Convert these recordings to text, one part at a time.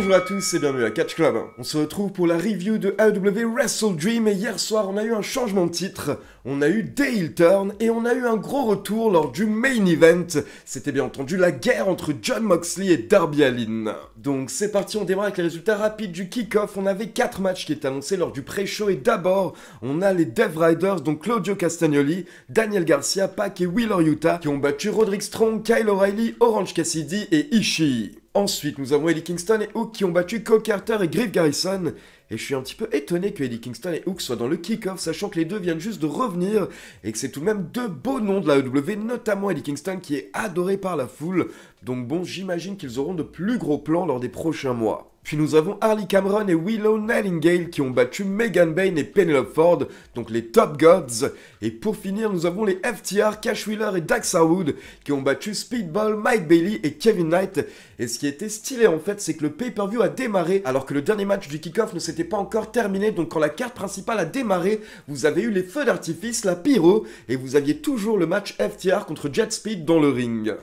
Bonjour à tous et bienvenue à Catch Club. On se retrouve pour la review de AEW Wrestle Dream et hier soir on a eu un changement de titre, on a eu des heel turns et on a eu un gros retour lors du main event. C'était bien entendu la guerre entre Jon Moxley et Darby Allin. Donc c'est parti, on démarre avec les résultats rapides du kick-off. On avait 4 matchs qui étaient annoncés lors du pré-show et d'abord on a les Dev Riders, donc Claudio Castagnoli, Daniel Garcia, Pac et Wheeler Yuta qui ont battu Roderick Strong, Kyle O'Reilly, Orange Cassidy et Ishii. Ensuite, nous avons Eddie Kingston et Hook qui ont battu Cole Carter et Griff Garrison. Et je suis un petit peu étonné que Eddie Kingston et Hook soient dans le kick-off, sachant que les deux viennent juste de revenir et que c'est tout de même deux beaux noms de la AEW, notamment Eddie Kingston qui est adoré par la foule. Donc bon, j'imagine qu'ils auront de plus gros plans lors des prochains mois. Puis nous avons Harley Cameron et Willow Nightingale qui ont battu Megan Bayne et Penelope Ford, donc les Top Gods. Et pour finir, nous avons les FTR, Cash Wheeler et Dax Harwood qui ont battu Speedball, Mike Bailey et Kevin Knight. Et ce qui était stylé en fait, c'est que le pay-per-view a démarré alors que le dernier match du kick-off ne s'était pas encore terminé. Donc quand la carte principale a démarré, vous avez eu les feux d'artifice, la pyro, et vous aviez toujours le match FTR contre Jet Speed dans le ring.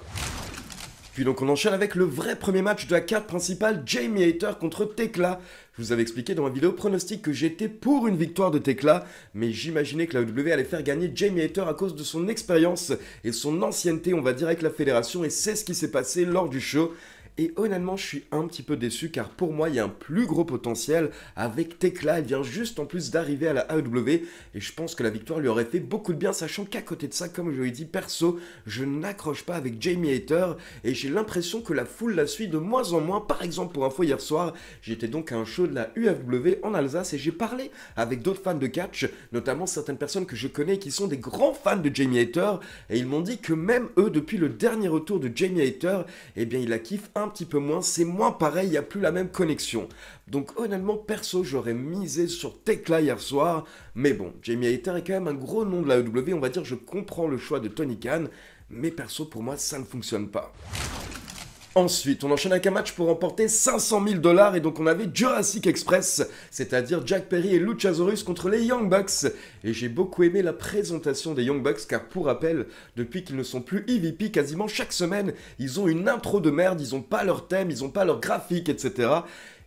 Puis donc on enchaîne avec le vrai premier match de la carte principale, Jamie Hayter contre Tekla. Je vous avais expliqué dans ma vidéo pronostic que j'étais pour une victoire de Tekla, mais j'imaginais que la AEW allait faire gagner Jamie Hayter à cause de son expérience et son ancienneté, on va dire, avec la fédération, et c'est ce qui s'est passé lors du show. Et honnêtement, je suis un petit peu déçu car pour moi, il y a un plus gros potentiel avec Tekla. Elle vient juste en plus d'arriver à la AEW et je pense que la victoire lui aurait fait beaucoup de bien, sachant qu'à côté de ça, comme je l'ai dit, perso, je n'accroche pas avec Jamie Hayter et j'ai l'impression que la foule la suit de moins en moins. Par exemple, pour info, hier soir, j'étais donc à un show de la UFW en Alsace et j'ai parlé avec d'autres fans de catch, notamment certaines personnes que je connais qui sont des grands fans de Jamie Hayter, et ils m'ont dit que même eux, depuis le dernier retour de Jamie Hayter, eh bien, ils la kiffent un petit peu moins, c'est moins pareil, il n'y a plus la même connexion. Donc honnêtement, perso, j'aurais misé sur Tekla hier soir, mais bon, Jamie Hayter est quand même un gros nom de la AEW, on va dire, je comprends le choix de Tony Khan, mais perso, pour moi, ça ne fonctionne pas. Ensuite, on enchaîne avec un match pour remporter 500 000 $, et donc on avait Jurassic Express, c'est-à-dire Jack Perry et Luchasaurus contre les Young Bucks. Et j'ai beaucoup aimé la présentation des Young Bucks, car pour rappel, depuis qu'ils ne sont plus EVP, quasiment chaque semaine, ils ont une intro de merde, ils n'ont pas leur thème, ils n'ont pas leur graphique, etc.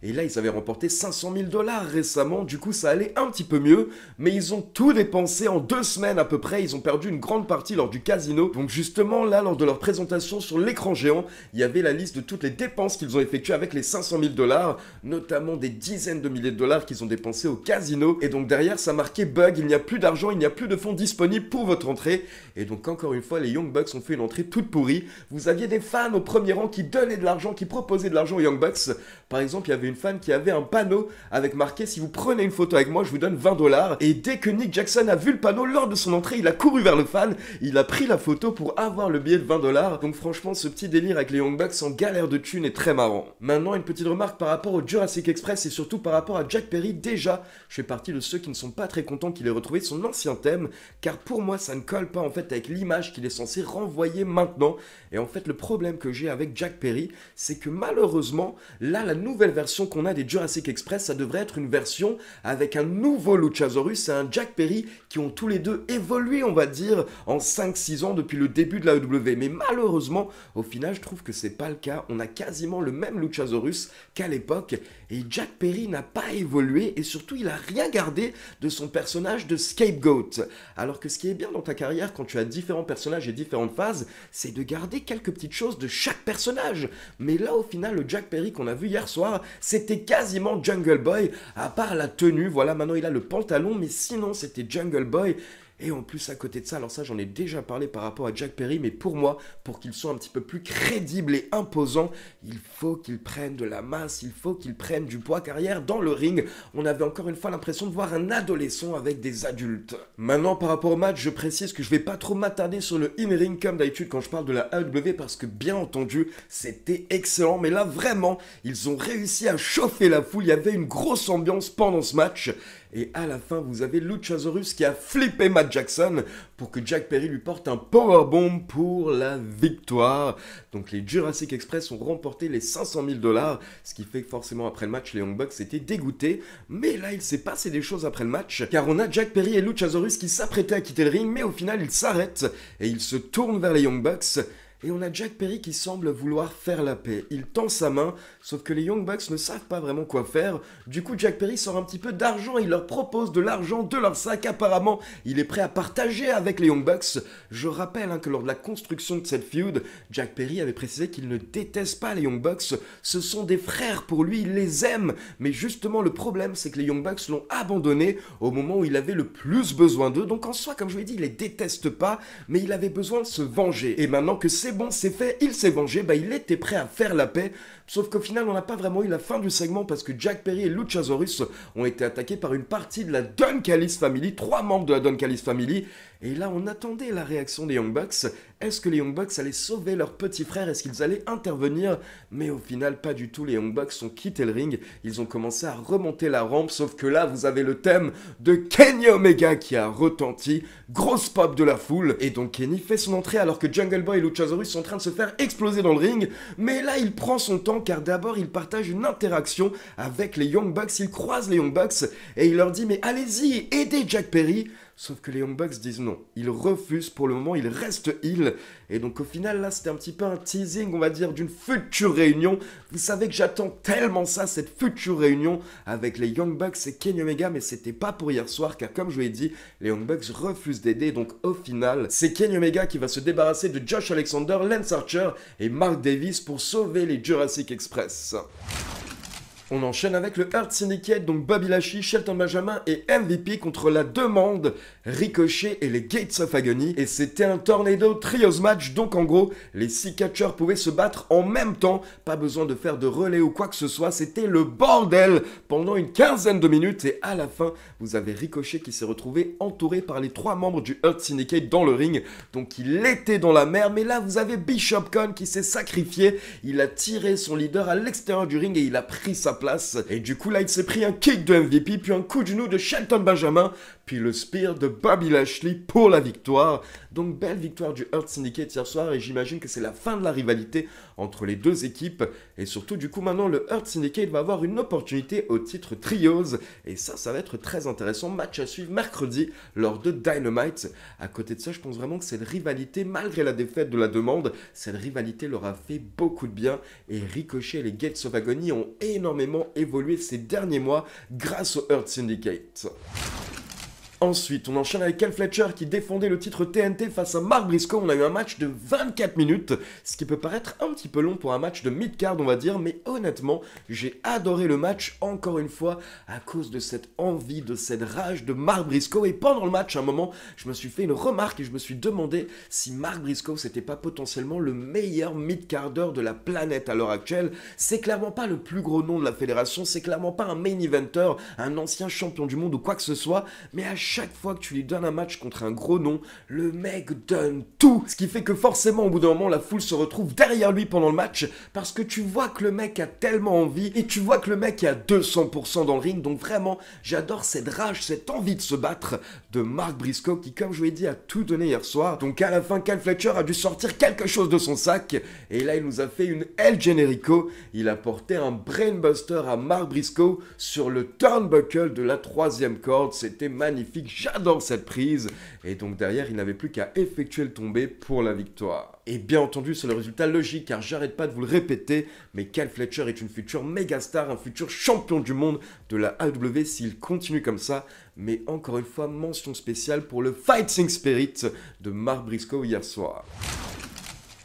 Et là, ils avaient remporté 500 000 $ récemment, du coup ça allait un petit peu mieux, mais ils ont tout dépensé en 2 semaines à peu près, ils ont perdu une grande partie lors du casino. Donc justement, là, lors de leur présentation sur l'écran géant, il y avait la liste de toutes les dépenses qu'ils ont effectuées avec les 500 000 $, notamment des dizaines de milliers de dollars qu'ils ont dépensés au casino. Et donc derrière, ça marquait bug, il n'y a plus d'argent, il n'y a plus de fonds disponibles pour votre entrée. Et donc encore une fois, les Young Bucks ont fait une entrée toute pourrie. Vous aviez des fans au premier rang qui donnaient de l'argent, qui proposaient de l'argent aux Young Bucks. Par exemple, il y avait une fan qui avait un panneau avec marqué « Si vous prenez une photo avec moi, je vous donne 20 $. » Et dès que Nick Jackson a vu le panneau lors de son entrée, il a couru vers le fan, il a pris la photo pour avoir le billet de 20 $. Donc franchement, ce petit délire avec les Young Bucks en galère de thunes est très marrant. Maintenant, une petite remarque par rapport au Jurassic Express et surtout par rapport à Jack Perry. Déjà, je fais partie de ceux qui ne sont pas très contents qu'il ait retrouvé son ancien thème, car pour moi, ça ne colle pas en fait avec l'image qu'il est censé renvoyer maintenant. Et en fait, le problème que j'ai avec Jack Perry, c'est que malheureusement, là, la nouvelle version qu'on a des Jurassic Express, ça devrait être une version avec un nouveau Luchasaurus et un Jack Perry qui ont tous les deux évolué, on va dire, en 5-6 ans depuis le début de la AEW. Mais malheureusement, au final, je trouve que c'est pas le cas. On a quasiment le même Luchasaurus qu'à l'époque et Jack Perry n'a pas évolué et surtout, il a rien gardé de son personnage de scapegoat. Alors que ce qui est bien dans ta carrière, quand tu as différents personnages et différentes phases, c'est de garder quelques petites choses de chaque personnage. Mais là, au final, le Jack Perry qu'on a vu hier soir, c'était quasiment Jungle Boy, à part la tenue, voilà, maintenant il a le pantalon, mais sinon c'était Jungle Boy. Et en plus, à côté de ça, alors ça j'en ai déjà parlé par rapport à Jack Perry, mais pour moi, pour qu'il soit un petit peu plus crédible et imposant, il faut qu'il prenne de la masse, il faut qu'il prenne du poids, car hier, dans le ring, on avait encore une fois l'impression de voir un adolescent avec des adultes. Maintenant, par rapport au match, je précise que je vais pas trop m'attarder sur le in-ring comme d'habitude quand je parle de la AEW, parce que bien entendu, c'était excellent, mais là vraiment, ils ont réussi à chauffer la foule, il y avait une grosse ambiance pendant ce match. Et à la fin, vous avez Luchasaurus qui a flippé Matt Jackson pour que Jack Perry lui porte un powerbomb pour la victoire. Donc les Jurassic Express ont remporté les 500 000 $, ce qui fait que forcément après le match, les Young Bucks étaient dégoûtés. Mais là, il s'est passé des choses après le match, car on a Jack Perry et Luchasaurus qui s'apprêtaient à quitter le ring, mais au final, ils s'arrêtent et ils se tournent vers les Young Bucks. Et on a Jack Perry qui semble vouloir faire la paix. Il tend sa main, sauf que les Young Bucks ne savent pas vraiment quoi faire. Du coup, Jack Perry sort un petit peu d'argent, il leur propose de l'argent de leur sac. Apparemment, il est prêt à partager avec les Young Bucks. Je rappelle que lors de la construction de cette feud, Jack Perry avait précisé qu'il ne déteste pas les Young Bucks. Ce sont des frères pour lui, il les aime. Mais justement, le problème, c'est que les Young Bucks l'ont abandonné au moment où il avait le plus besoin d'eux. Donc en soi, comme je vous l'ai dit, il les déteste pas, mais il avait besoin de se venger. Et maintenant que c'est bon, c'est fait, il s'est vengé, il était prêt à faire la paix. Sauf qu'au final, on n'a pas vraiment eu la fin du segment parce que Jack Perry et Luchasaurus ont été attaqués par une partie de la Don Callis Family, 3 membres de la Don Callis Family. Et là, on attendait la réaction des Young Bucks. Est-ce que les Young Bucks allaient sauver leur petit frère? Est-ce qu'ils allaient intervenir? Mais au final, pas du tout. Les Young Bucks ont quitté le ring. Ils ont commencé à remonter la rampe. Sauf que là, vous avez le thème de Kenny Omega qui a retenti. Grosse pop de la foule. Et donc, Kenny fait son entrée alors que Jungle Boy et Luchasaurus sont en train de se faire exploser dans le ring. Mais là, il prend son temps car d'abord, il partage une interaction avec les Young Bucks. Il croise les Young Bucks et il leur dit « Mais allez-y, aidez Jack Perry !» Sauf que les Young Bucks disent non. Ils refusent pour le moment, ils restent heel. Et donc au final, là, c'était un petit peu un teasing, on va dire, d'une future réunion. Vous savez que j'attends tellement ça, cette future réunion avec les Young Bucks et Kenny Omega, mais c'était pas pour hier soir, car comme je vous l'ai dit, les Young Bucks refusent d'aider. Donc au final, c'est Kenny Omega qui va se débarrasser de Josh Alexander, Lance Archer et Mark Davis pour sauver les Jurassic Express. On enchaîne avec le Hurt Syndicate, donc Bobby Lashley, Shelton Benjamin et MVP contre la demande, Ricochet et les Gates of Agony. Et c'était un Tornado Trios match, donc en gros, les 6 catcheurs pouvaient se battre en même temps. Pas besoin de faire de relais ou quoi que ce soit, c'était le bordel pendant une quinzaine de minutes. Et à la fin, vous avez Ricochet qui s'est retrouvé entouré par les 3 membres du Hurt Syndicate dans le ring. Donc il était dans la merde, mais là vous avez Bishop Khan qui s'est sacrifié. Il a tiré son leader à l'extérieur du ring et il a pris sa place. Et du coup là il s'est pris un kick de MVP, puis un coup de genou de Shelton Benjamin, puis le spear de Bobby Lashley pour la victoire. Donc belle victoire du Hurt Syndicate hier soir et j'imagine que c'est la fin de la rivalité entre les deux équipes. Et surtout du coup maintenant le Hurt Syndicate va avoir une opportunité au titre Trios. Et ça va être très intéressant. Match à suivre mercredi lors de Dynamite. À côté de ça je pense vraiment que cette rivalité, malgré la défaite de la demande, cette rivalité leur a fait beaucoup de bien. Et Ricochet et les Gates of Agony ont énormément évolué ces derniers mois grâce au Hurt Syndicate. Ensuite, on enchaîne avec Ken Fletcher qui défendait le titre TNT face à Mark Briscoe. On a eu un match de 24 minutes, ce qui peut paraître un petit peu long pour un match de mid-card, on va dire, mais honnêtement, j'ai adoré le match, encore une fois, à cause de cette envie, de cette rage de Mark Briscoe. Et pendant le match, à un moment, je me suis fait une remarque et je me suis demandé si Mark Briscoe, c'était pas potentiellement le meilleur mid-carder de la planète à l'heure actuelle. C'est clairement pas le plus gros nom de la fédération, c'est clairement pas un main eventer, un ancien champion du monde ou quoi que ce soit, mais à chaque fois que tu lui donnes un match contre un gros nom, le mec donne tout. Ce qui fait que forcément, au bout d'un moment, la foule se retrouve derrière lui pendant le match parce que tu vois que le mec a tellement envie et tu vois que le mec est à 200% dans le ring. Donc vraiment, j'adore cette rage, cette envie de se battre de Mark Briscoe qui, comme je vous l'ai dit, a tout donné hier soir. Donc à la fin, Ken Fletcher a dû sortir quelque chose de son sac et là, il nous a fait une El Generico. Il a porté un Brainbuster à Mark Briscoe sur le turnbuckle de la 3e corde. C'était magnifique. J'adore cette prise. Et donc derrière, il n'avait plus qu'à effectuer le tombé pour la victoire. Et bien entendu, c'est le résultat logique car j'arrête pas de vous le répéter, mais Ken Fletcher est une future méga star, un futur champion du monde de la AEW s'il continue comme ça. Mais encore une fois, mention spéciale pour le Fighting Spirit de Mark Briscoe hier soir.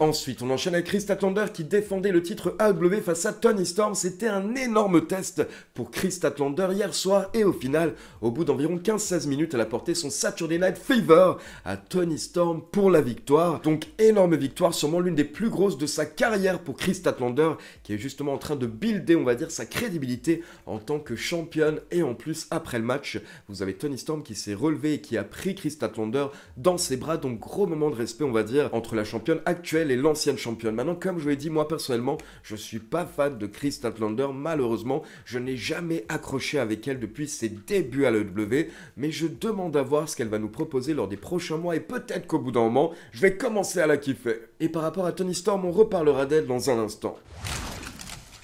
Ensuite, on enchaîne avec Chris Statlander qui défendait le titre AEW face à Tony Storm. C'était un énorme test pour Chris Statlander hier soir et au final, au bout d'environ 15-16 minutes, elle a porté son Saturday Night Fever à Tony Storm pour la victoire. Donc énorme victoire, sûrement l'une des plus grosses de sa carrière pour Chris Statlander qui est justement en train de builder, on va dire, sa crédibilité en tant que championne. Et en plus, après le match, vous avez Tony Storm qui s'est relevé et qui a pris Chris Statlander dans ses bras. Donc gros moment de respect, on va dire, entre la championne actuelle et l'ancienne championne. Maintenant, comme je vous l'ai dit, moi personnellement, je suis pas fan de Chris Statlander. Malheureusement, je n'ai jamais accroché avec elle depuis ses débuts à l'AEW, mais je demande à voir ce qu'elle va nous proposer lors des prochains mois et peut-être qu'au bout d'un moment, je vais commencer à la kiffer. Et par rapport à Tony Storm, on reparlera d'elle dans un instant.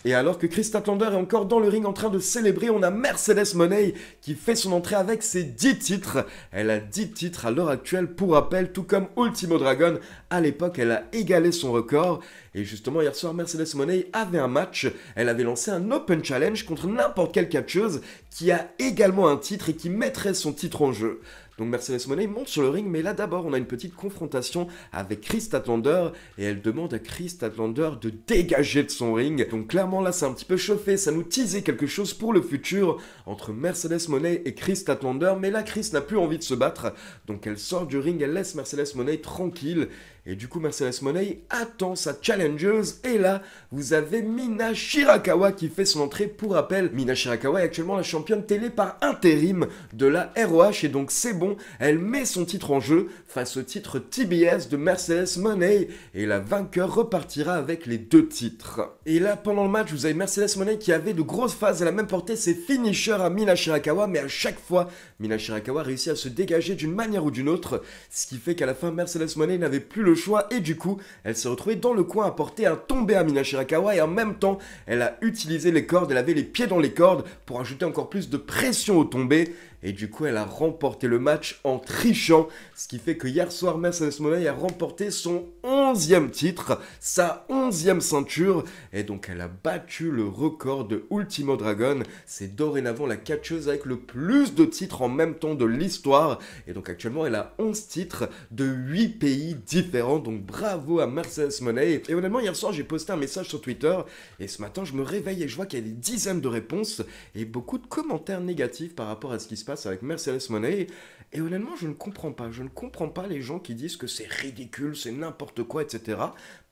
Et alors que Chris Statlander est encore dans le ring en train de célébrer, on a Mercedes Moné qui fait son entrée avec ses 10 titres. Elle a 10 titres à l'heure actuelle, pour rappel, tout comme Ultimo Dragon. À l'époque, elle a égalé son record. Et justement, hier soir, Mercedes Moné avait un match. Elle avait lancé un Open Challenge contre n'importe quelle catcheuse qui a également un titre et qui mettrait son titre en jeu. Donc Mercedes Moné monte sur le ring, mais là d'abord on a une petite confrontation avec Chris Statlander et elle demande à Chris Statlander de dégager de son ring. Donc clairement là c'est un petit peu chauffé, ça nous teasait quelque chose pour le futur entre Mercedes Moné et Chris Statlander, mais là Chris n'a plus envie de se battre, donc elle sort du ring, elle laisse Mercedes Moné tranquille. Et du coup, Mercedes Moné attend sa challengeuse. Et là, vous avez Mina Shirakawa qui fait son entrée. Pour rappel, Mina Shirakawa est actuellement la championne télé par intérim de la ROH. Et donc, c'est bon, elle met son titre en jeu face au titre TBS de Mercedes Moné. Et la vainqueur repartira avec les 2 titres. Et là, pendant le match, vous avez Mercedes Moné qui avait de grosses phases. Elle a même porté ses finishers à Mina Shirakawa. Mais à chaque fois, Mina Shirakawa réussit à se dégager d'une manière ou d'une autre. Ce qui fait qu'à la fin, Mercedes Moné n'avait plus le choix et du coup elle s'est retrouvée dans le coin à porter un tombé à Mina Shirakawa et en même temps elle a utilisé les cordes, elle avait les pieds dans les cordes pour ajouter encore plus de pression au tombé et du coup elle a remporté le match en trichant, ce qui fait que hier soir Mercedes Moné a remporté son 11e titre, sa 11e ceinture et donc elle a battu le record de Ultimo Dragon. C'est dorénavant la catcheuse avec le plus de titres en même temps de l'histoire et donc actuellement elle a 11 titres de 8 pays différents, donc bravo à Mercedes Moné. Et honnêtement hier soir j'ai posté un message sur Twitter et ce matin je me réveille et je vois qu'il y a des dizaines de réponses et beaucoup de commentaires négatifs par rapport à ce qui se passe avec Mercedes Moné. Et honnêtement, je ne comprends pas les gens qui disent que c'est ridicule, c'est n'importe quoi, etc.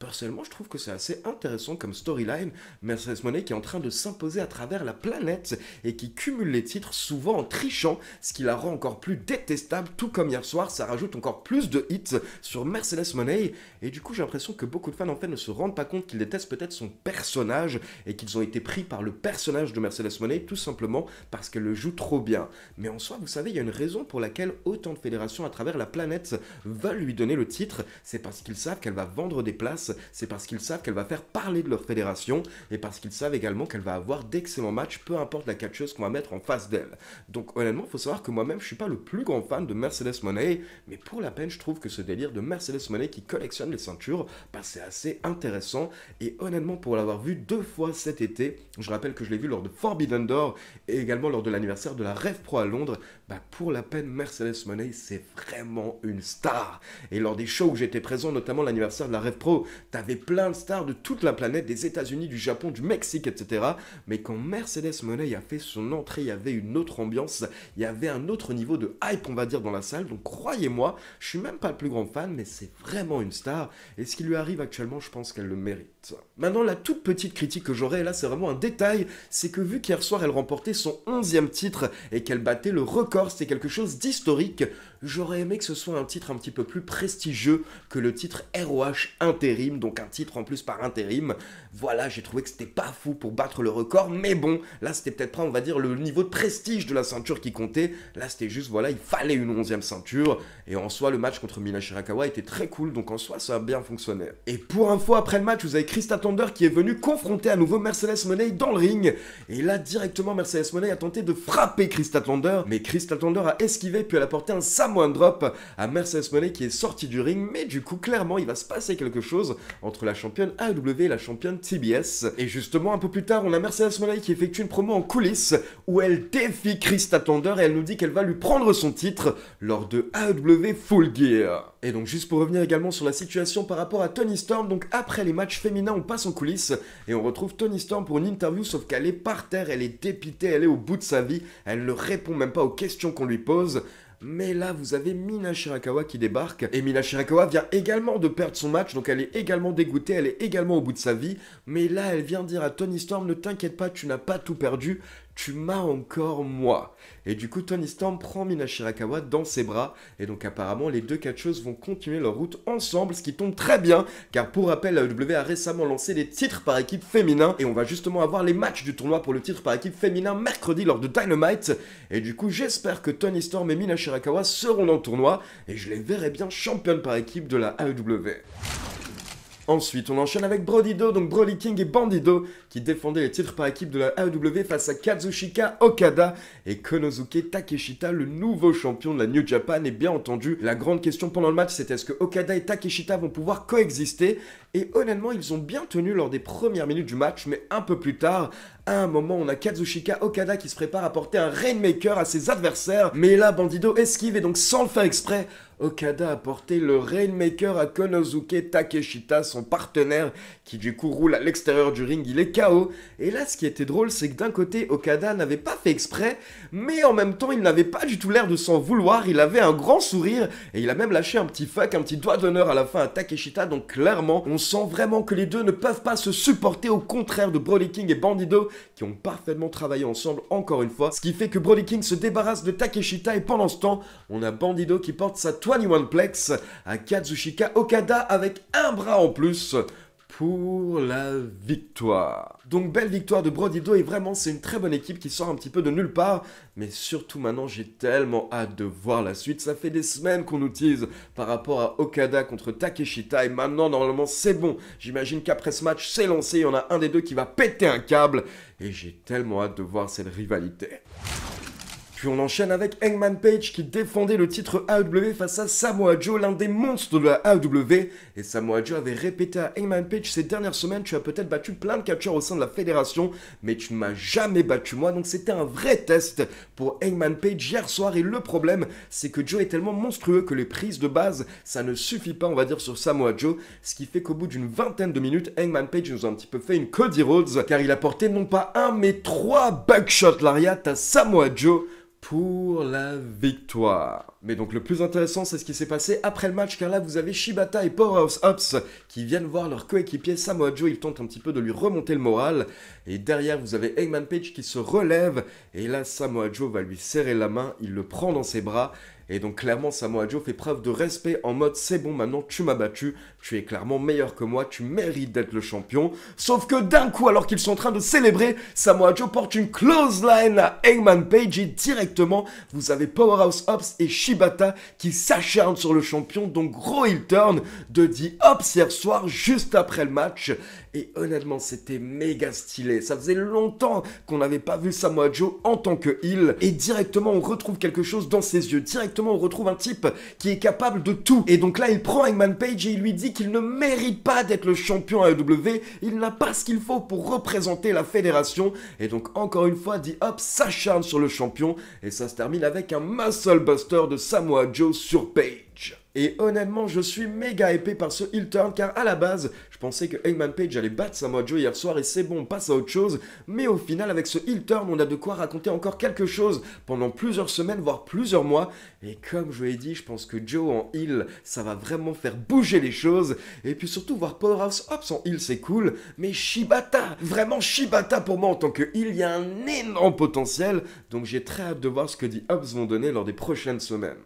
Personnellement, je trouve que c'est assez intéressant comme storyline. Mercedes Moné qui est en train de s'imposer à travers la planète et qui cumule les titres souvent en trichant, ce qui la rend encore plus détestable, tout comme hier soir, ça rajoute encore plus de hits sur Mercedes Moné. Et du coup, j'ai l'impression que beaucoup de fans en fait ne se rendent pas compte qu'ils détestent peut-être son personnage et qu'ils ont été pris par le personnage de Mercedes Moné tout simplement parce qu'elle le joue trop bien. Mais en soi, vous savez, il y a une raison pour laquelle autant de fédérations à travers la planète veulent lui donner le titre, c'est parce qu'ils savent qu'elle va vendre des places, c'est parce qu'ils savent qu'elle va faire parler de leur fédération, et parce qu'ils savent également qu'elle va avoir d'excellents matchs, peu importe la catcheuse qu'on va mettre en face d'elle. Donc honnêtement, il faut savoir que moi-même, je suis pas le plus grand fan de Mercedes Moné, mais pour la peine, je trouve que ce délire de Mercedes Moné qui collectionne les ceintures, bah, c'est assez intéressant, et honnêtement, pour l'avoir vu 2 fois cet été, je rappelle que je l'ai vu lors de Forbidden Door, et également lors de l'anniversaire de la Rev Pro à Londres, bah pour la peine, Mercedes Moné, c'est vraiment une star. Et lors des shows où j'étais présent, notamment l'anniversaire de la Rev Pro, t'avais plein de stars de toute la planète, des États-Unis, du Japon, du Mexique, etc. Mais quand Mercedes Moné a fait son entrée, il y avait une autre ambiance, il y avait un autre niveau de hype, on va dire, dans la salle. Donc croyez-moi, je suis même pas le plus grand fan, mais c'est vraiment une star. Et ce qui lui arrive actuellement, je pense qu'elle le mérite. Maintenant, la toute petite critique que j'aurais, là, c'est vraiment un détail, c'est que vu qu'hier soir, elle remportait son 11e titre et qu'elle battait le record, c'était quelque chose d'historique, j'aurais aimé que ce soit un titre un petit peu plus prestigieux que le titre ROH intérim, donc un titre en plus par intérim. Voilà, j'ai trouvé que c'était pas fou pour battre le record, mais bon, là c'était peut-être pas, on va dire, le niveau de prestige de la ceinture qui comptait, là c'était juste, voilà, il fallait une 11e ceinture, et en soi, le match contre Mina Shirakawa était très cool, donc en soi, ça a bien fonctionné. Et pour info, après le match, vous avez Chris Statlander qui est venu confronter à nouveau Mercedes Moné dans le ring, et là, directement, Mercedes Moné a tenté de frapper Chris Statlander, mais Chris Statlander a esquivé, puis elle a porté un Samoan Drop à Mercedes Moné qui est sortie du ring, mais du coup, clairement, il va se passer quelque chose entre la championne AEW et la championne TBS. Et justement, un peu plus tard, on a Mercedes Moné qui effectue une promo en coulisses où elle défie Chris Statlander et elle nous dit qu'elle va lui prendre son titre lors de AEW Full Gear. Et donc, juste pour revenir également sur la situation par rapport à Toni Storm, donc après les matchs féminins, on passe en coulisses et on retrouve Toni Storm pour une interview, sauf qu'elle est par terre, elle est dépitée, elle est au bout de sa vie, elle ne répond même pas aux questions qu'on lui pose. Mais là, vous avez Mina Shirakawa qui débarque. Et Mina Shirakawa vient également de perdre son match. Donc elle est également dégoûtée, elle est également au bout de sa vie. Mais là, elle vient dire à Toni Storm, ne t'inquiète pas, tu n'as pas tout perdu. Tu m'as encore moi. Et du coup, Toni Storm prend Mina Shirakawa dans ses bras. Et donc apparemment, les deux catcheuses vont continuer leur route ensemble, ce qui tombe très bien. Car pour rappel, la AEW a récemment lancé les titres par équipe féminin. Et on va justement avoir les matchs du tournoi pour le titre par équipe féminin mercredi lors de Dynamite. Et du coup, j'espère que Toni Storm et Mina Shirakawa seront dans le tournoi. Et je les verrai bien championnes par équipe de la AEW. Ensuite, on enchaîne avec Brodido, donc Brody King et Bandido, qui défendaient les titres par équipe de la AEW face à Kazuchika Okada et Konosuke Takeshita, le nouveau champion de la New Japan. Et bien entendu, la grande question pendant le match, c'était est-ce que Okada et Takeshita vont pouvoir coexister? Et honnêtement, ils ont bien tenu lors des premières minutes du match, mais un peu plus tard, à un moment, on a Kazuchika Okada qui se prépare à porter un Rainmaker à ses adversaires, mais là, Bandido esquive et donc sans le faire exprès, Okada a porté le Rainmaker à Konosuke Takeshita, son partenaire, qui du coup roule à l'extérieur du ring, il est KO. Et là, ce qui était drôle, c'est que d'un côté, Okada n'avait pas fait exprès, mais en même temps, il n'avait pas du tout l'air de s'en vouloir, il avait un grand sourire, et il a même lâché un petit fuck, un petit doigt d'honneur à la fin à Takeshita, donc clairement, on sent vraiment que les deux ne peuvent pas se supporter, au contraire de Brody King et Bandido, qui ont parfaitement travaillé ensemble encore une fois, ce qui fait que Brody King se débarrasse de Takeshita, et pendant ce temps, on a Bandido qui porte sa 21 Plex à Kazuchika Okada avec un bras en plus pour la victoire. Donc belle victoire de Brodido et vraiment c'est une très bonne équipe qui sort un petit peu de nulle part, mais surtout maintenant j'ai tellement hâte de voir la suite. Ça fait des semaines qu'on nous tease par rapport à Okada contre Takeshita et maintenant normalement c'est bon. J'imagine qu'après ce match c'est lancé, il y en a un des deux qui va péter un câble et j'ai tellement hâte de voir cette rivalité. Puis on enchaîne avec Hangman Page qui défendait le titre AEW face à Samoa Joe, l'un des monstres de la AEW. Et Samoa Joe avait répété à Hangman Page ces dernières semaines, tu as peut-être battu plein de catcheurs au sein de la fédération, mais tu ne m'as jamais battu moi. Donc c'était un vrai test pour Hangman Page hier soir. Et le problème, c'est que Joe est tellement monstrueux que les prises de base, ça ne suffit pas, on va dire, sur Samoa Joe. Ce qui fait qu'au bout d'une vingtaine de minutes, Hangman Page nous a un petit peu fait une Cody Rhodes, car il a porté non pas un, mais 3 Buckshot Lariat à Samoa Joe pour la victoire. Mais donc le plus intéressant, c'est ce qui s'est passé après le match, car là vous avez Shibata et Powerhouse Hobbs qui viennent voir leur coéquipier Samoa Joe. Ils tentent un petit peu de lui remonter le moral, et derrière vous avez Hangman Page qui se relève, et là Samoa Joe va lui serrer la main, il le prend dans ses bras. Et donc clairement Samoa Joe fait preuve de respect en mode c'est bon, maintenant tu m'as battu, tu es clairement meilleur que moi, tu mérites d'être le champion. Sauf que d'un coup, alors qu'ils sont en train de célébrer, Samoa Joe porte une clothesline à Hangman Page et directement vous avez Powerhouse Hobbs et Shibata qui s'acharnent sur le champion. Donc gros heel turn de The Hobbs hier soir juste après le match. Et honnêtement c'était méga stylé, ça faisait longtemps qu'on n'avait pas vu Samoa Joe en tant que heel. Et directement on retrouve quelque chose dans ses yeux, directement on retrouve un type qui est capable de tout. Et donc là il prend Hangman Page et il lui dit qu'il ne mérite pas d'être le champion AEW, il n'a pas ce qu'il faut pour représenter la fédération. Et donc encore une fois The Hobbs s'acharne sur le champion et ça se termine avec un muscle buster de Samoa Joe sur Page. Et honnêtement, je suis méga épais par ce heel turn, car à la base, je pensais que Hangman Page allait battre Samoa Joe hier soir et c'est bon, on passe à autre chose. Mais au final, avec ce heel turn, on a de quoi raconter encore quelque chose pendant plusieurs semaines, voire plusieurs mois. Et comme je l'ai dit, je pense que Joe en heel, ça va vraiment faire bouger les choses. Et puis surtout, voir Powerhouse Hobbs en heel, c'est cool. Mais Shibata, vraiment Shibata pour moi en tant que heel, il y a un énorme potentiel. Donc j'ai très hâte de voir ce que The Hobbs vont donner lors des prochaines semaines.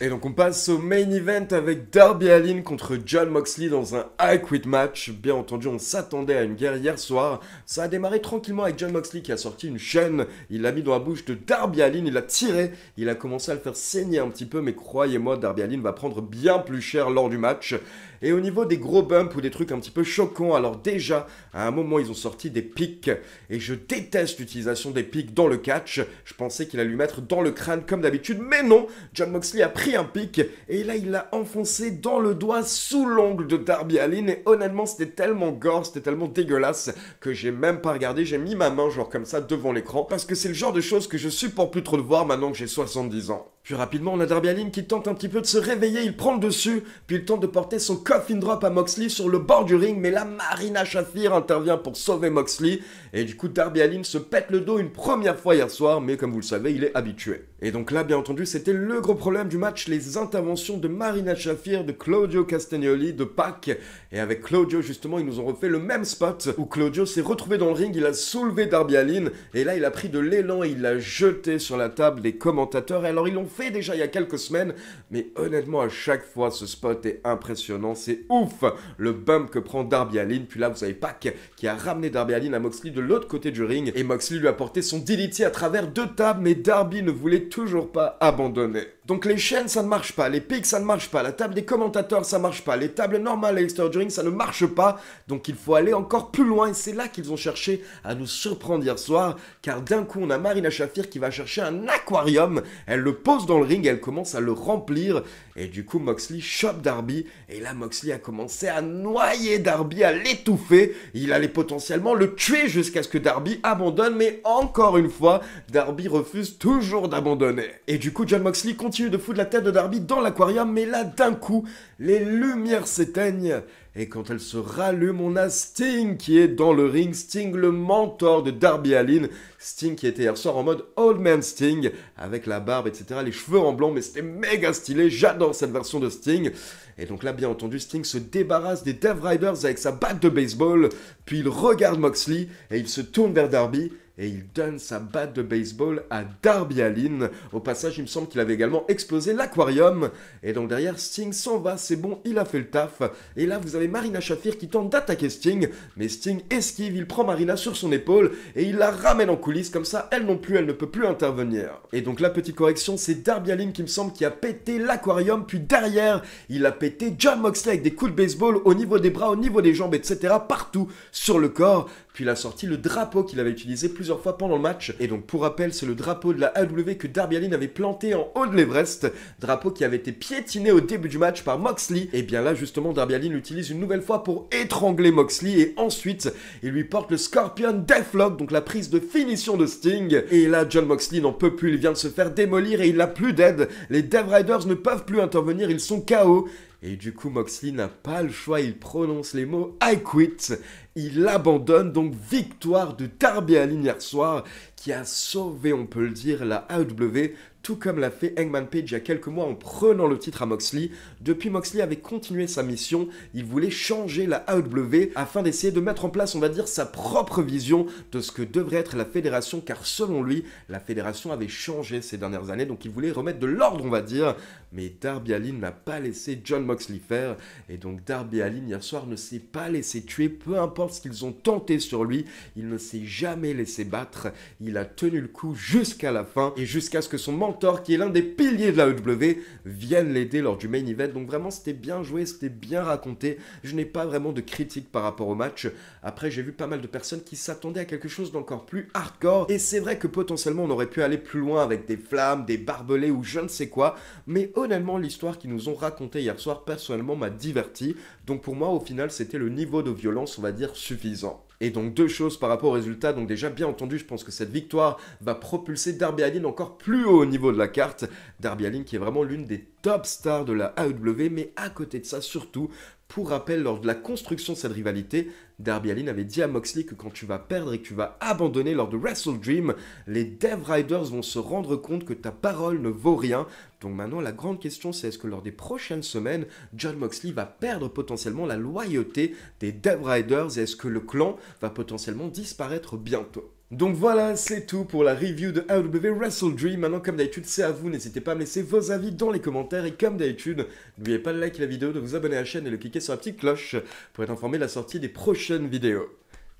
Et donc on passe au main event avec Darby Allin contre Jon Moxley dans un I Quit match. Bien entendu, on s'attendait à une guerre hier soir. Ça a démarré tranquillement avec Jon Moxley qui a sorti une chaîne. Il l'a mis dans la bouche de Darby Allin, il l'a tiré. Il a commencé à le faire saigner un petit peu, mais croyez-moi, Darby Allin va prendre bien plus cher lors du match. Et au niveau des gros bumps ou des trucs un petit peu choquants, alors déjà, à un moment, ils ont sorti des pics. Et je déteste l'utilisation des pics dans le catch. Je pensais qu'il allait lui mettre dans le crâne comme d'habitude, mais non. Jon Moxley a pris un pic et là, il l'a enfoncé dans le doigt sous l'ongle de Darby Allin. Et honnêtement, c'était tellement gore, c'était tellement dégueulasse que j'ai même pas regardé. J'ai mis ma main genre comme ça devant l'écran parce que c'est le genre de choses que je supporte plus trop de voir maintenant que j'ai 70 ans. Puis rapidement, on a Darby Allin qui tente un petit peu de se réveiller, il prend le dessus, puis il tente de porter son coffin drop à Moxley sur le bord du ring, mais là, Marina Shafir intervient pour sauver Moxley, et du coup, Darby Allin se pète le dos une première fois hier soir, mais comme vous le savez, il est habitué. Et donc là, bien entendu, c'était le gros problème du match, les interventions de Marina Shafir, de Claudio Castagnoli, de Pac, et avec Claudio, justement, ils nous ont refait le même spot, où Claudio s'est retrouvé dans le ring, il a soulevé Darby Allin, et là, il a pris de l'élan et il l'a jeté sur la table des commentateurs, et alors ils l'ont fait déjà il y a quelques semaines, mais honnêtement à chaque fois ce spot est impressionnant, c'est ouf le bump que prend Darby Allin. Puis là vous avez Pac qui a ramené Darby Allin à Moxley de l'autre côté du ring et Moxley lui a porté son DDT à travers 2 tables, mais Darby ne voulait toujours pas abandonner. Donc les chaînes ça ne marche pas, les pics ça ne marche pas, la table des commentateurs ça marche pas, les tables normales à Extra Drink ça ne marche pas, donc il faut aller encore plus loin et c'est là qu'ils ont cherché à nous surprendre hier soir, car d'un coup on a Marina Shafir qui va chercher un aquarium, elle le pose dans le ring, elle commence à le remplir et du coup Moxley chope Darby et là Moxley a commencé à noyer Darby, à l'étouffer, il allait potentiellement le tuer jusqu'à ce que Darby abandonne, mais encore une fois Darby refuse toujours d'abandonner. Et du coup Jon Moxley continue de foutre la tête de Darby dans l'aquarium, mais là d'un coup les lumières s'éteignent et quand elles se rallument on a Sting qui est dans le ring, Sting le mentor de Darby Allin, Sting qui était hier soir en mode Old Man Sting avec la barbe etc, les cheveux en blanc, mais c'était méga stylé, j'adore cette version de Sting. Et donc là bien entendu Sting se débarrasse des Death Riders avec sa batte de baseball, puis il regarde Moxley et il se tourne vers Darby et il donne sa batte de baseball à Darby Allin. Au passage, il me semble qu'il avait également explosé l'aquarium. Et donc derrière, Sting s'en va, c'est bon, il a fait le taf. Et là, vous avez Marina Shafir qui tente d'attaquer Sting, mais Sting esquive, il prend Marina sur son épaule et il la ramène en coulisses, comme ça, elle non plus, elle ne peut plus intervenir. Et donc la petite correction, c'est Darby Allin qui me semble qui a pété l'aquarium, puis derrière, il a pété Jon Moxley avec des coups de baseball au niveau des bras, au niveau des jambes, etc., partout sur le corps. Puis il a sorti le drapeau qu'il avait utilisé plusieurs fois pendant le match. Et donc pour rappel, c'est le drapeau de la AEW que Darby Allin avait planté en haut de l'Everest. Drapeau qui avait été piétiné au début du match par Moxley. Et bien là justement, Darby Allin l'utilise une nouvelle fois pour étrangler Moxley. Et ensuite, il lui porte le Scorpion Deathlock, donc la prise de finition de Sting. Et là, Jon Moxley n'en peut plus, il vient de se faire démolir et il n'a plus d'aide. Les Death Riders ne peuvent plus intervenir, ils sont KO. Et du coup, Moxley n'a pas le choix, il prononce les mots « I quit ». Il abandonne, donc victoire de Darby Allin hier soir, qui a sauvé, on peut le dire, la AEW, tout comme l'a fait Hangman Page il y a quelques mois en prenant le titre à Moxley. Depuis, Moxley avait continué sa mission, il voulait changer la AEW afin d'essayer de mettre en place, on va dire, sa propre vision de ce que devrait être la fédération, car selon lui, la fédération avait changé ces dernières années, donc il voulait remettre de l'ordre, on va dire. Mais Darby Allin n'a pas laissé Jon Moxley faire, et donc Darby Allin hier soir ne s'est pas laissé tuer, peu importe ce qu'ils ont tenté sur lui, il ne s'est jamais laissé battre, il a tenu le coup jusqu'à la fin, et jusqu'à ce que son mentor, qui est l'un des piliers de la AEW, vienne l'aider lors du main event. Donc vraiment c'était bien joué, c'était bien raconté, je n'ai pas vraiment de critique par rapport au match. Après j'ai vu pas mal de personnes qui s'attendaient à quelque chose d'encore plus hardcore, et c'est vrai que potentiellement on aurait pu aller plus loin avec des flammes, des barbelés ou je ne sais quoi, mais honnêtement l'histoire qu'ils nous ont racontée hier soir personnellement m'a diverti, donc pour moi au final c'était le niveau de violence on va dire suffisant. Et donc deux choses par rapport au résultat, donc déjà bien entendu je pense que cette victoire va propulser Darby Allin encore plus haut au niveau de la carte. Darby Allin qui est vraiment l'une des top stars de la AEW, mais à côté de ça surtout, pour rappel, lors de la construction de cette rivalité, Darby Allin avait dit à Moxley que quand tu vas perdre et que tu vas abandonner lors de Wrestle Dream, les Death Riders vont se rendre compte que ta parole ne vaut rien. Donc maintenant, la grande question, c'est est-ce que lors des prochaines semaines, Jon Moxley va perdre potentiellement la loyauté des Death Riders et est-ce que le clan va potentiellement disparaître bientôt? Donc voilà, c'est tout pour la review de AEW Wrestle Dream. Maintenant, comme d'habitude, c'est à vous. N'hésitez pas à me laisser vos avis dans les commentaires. Et comme d'habitude, n'oubliez pas de liker la vidéo, de vous abonner à la chaîne et de cliquer sur la petite cloche pour être informé de la sortie des prochaines vidéos.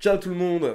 Ciao tout le monde!